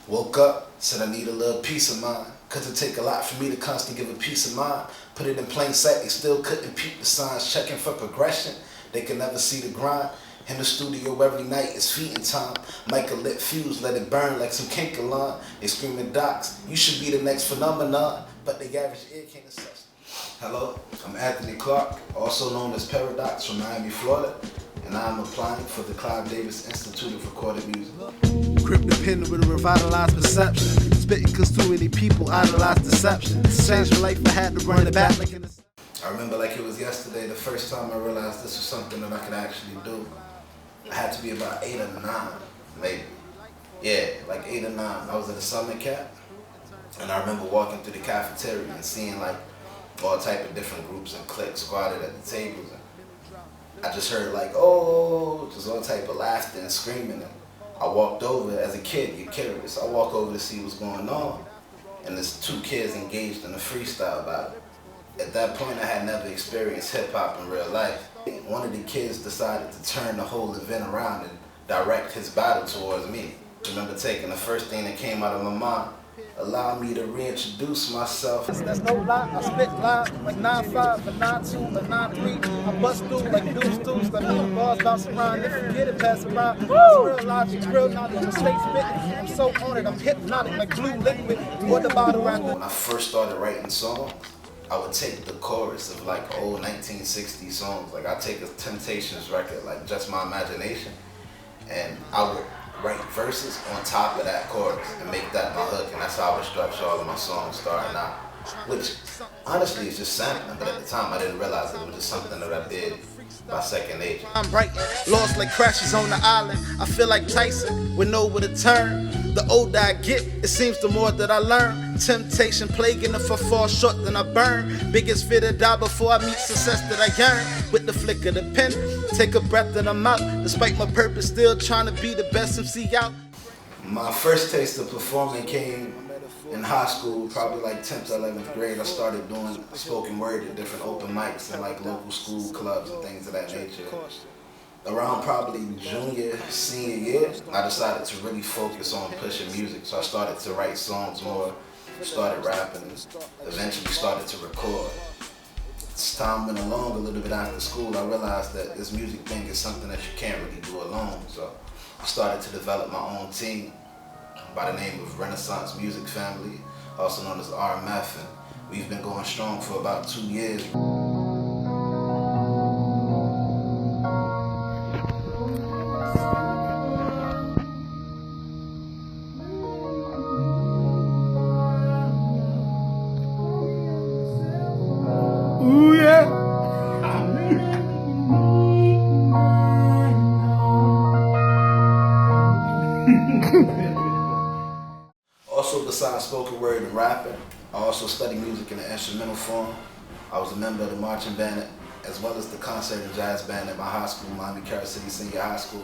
Woke up, said I need a little peace of mind. Cause it take a lot for me to constantly give a peace of mind. Put it in plain sight, they still couldn't peep the signs. Checking for progression, they could never see the grind. In the studio every night, it's feeding time. Mic a lit fuse, let it burn like some kink alarm. They screaming docs, you should be the next phenomenon. But the average ear can't assess. Hello, I'm Anthony Clarke, also known as Paradox from Miami, Florida. And I'm applying for the Clive Institute of Recorded Music. Cryptopendent with a revitalized perception. Spitting cause too many people idolize deception. Changed my life, I had to run it back like in the... I remember like it was yesterday, the first time I realized this was something that I could actually do. I had to be about 8 or 9, maybe. Yeah, like 8 or 9. I was at a summer camp, and I remember walking through the cafeteria and seeing like all type of different groups and cliques squatted at the tables. And I just heard like, oh, just all type of laughter and screaming. And I walked over, as a kid, you're curious. I walk over to see what's going on, and there's 2 kids engaged in a freestyle battle. At that point, I had never experienced hip-hop in real life. One of the kids decided to turn the whole event around and direct his battle towards me. I remember taking the first thing that came out of my mind, allow me to reintroduce myself. That's no lie, I spit live like 9-5 or 9-2 or 9-3. I bust through like deuce, like the bars bounce around, if you get it, pass around. It's real logic, real knowledge, I'm straight spitting. I'm so on it, I'm hypnotic like blue liquid. What about around When I first started writing songs, I would take the chorus of like old 1960s songs. Like I'd take a Temptations record, like Just My Imagination, and I would write verses on top of that chorus and make that my hook, and that's how I would structure all of my songs starting out. Which honestly is just sampling, but at the time I didn't realize it was just something that I did by second nature. I'm right, lost like crashes on the island. I feel like Tyson with nowhere to turn. The older I get, it seems the more that I learn. Temptation plaguing, if I fall short, then I burn. Biggest fear to die before I meet success that I yearn. With the flick of the pen, take a breath and I'm out. Despite my purpose, still trying to be the best MC out. My first taste of performing came in high school, probably like 10th, 11th grade. I started doing spoken word at different open mics and like local school clubs and things of that nature. Around probably junior, senior year, I decided to really focus on pushing music. So I started to write songs more, started rapping, and eventually started to record. As time went along a little bit after school, I realized that this music thing is something that you can't really do alone. So I started to develop my own team by the name of Renaissance Music Family, also known as RMF, and we've been going strong for about 2 years. Ooh yeah. Also, besides spoken word and rapping, I also study music in the instrumental form. I was a member of the marching band as well as the concert and jazz band at my high school, Miami City Senior High School.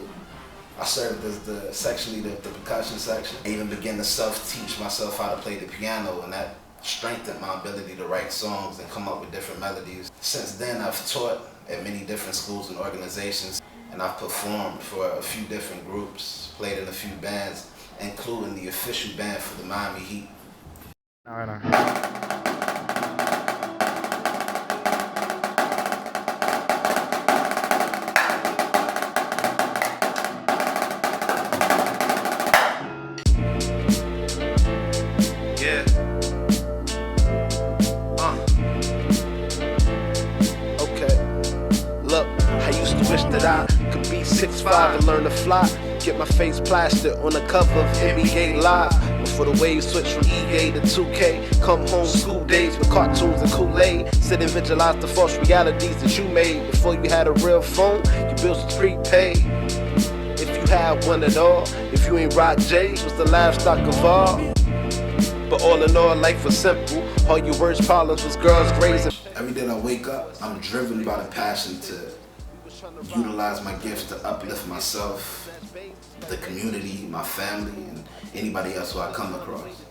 I served as the section leader of the percussion section. I even began to self-teach myself how to play the piano, and that strengthened my ability to write songs and come up with different melodies. Since then, I've taught at many different schools and organizations, and I've performed for a few different groups, played in a few bands, including the official band for the Miami Heat. Yeah. Okay. Look, I used to wish that I could be 6'5" and learn to fly. Get my face plastered on the cover of NBA Live. Before the waves switch from EA to 2K. Come home school days with cartoons and Kool-Aid. Sit and visualize the false realities that you made. Before you had a real phone, your bills was prepaid. If you had one at all, if you ain't rock J's, was the livestock of all. But all in all, life was simple. All your worst problems was girls grazing. Every day I wake up, I'm driven by the passion to utilize my gifts to uplift myself, the community, my family, and anybody else who I come across.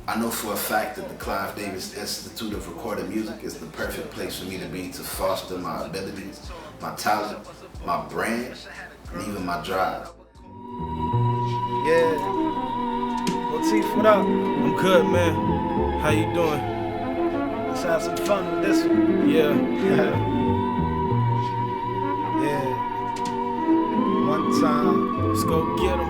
I know for a fact that the Clive Davis Institute of Recorded Music is the perfect place for me to be, to foster my abilities, my talent, my brand, and even my drive. Yeah. Teeth, what up? I'm good, man. How you doing? Let's have some fun with this one. Yeah. Yeah. One time. Let's go get 'em.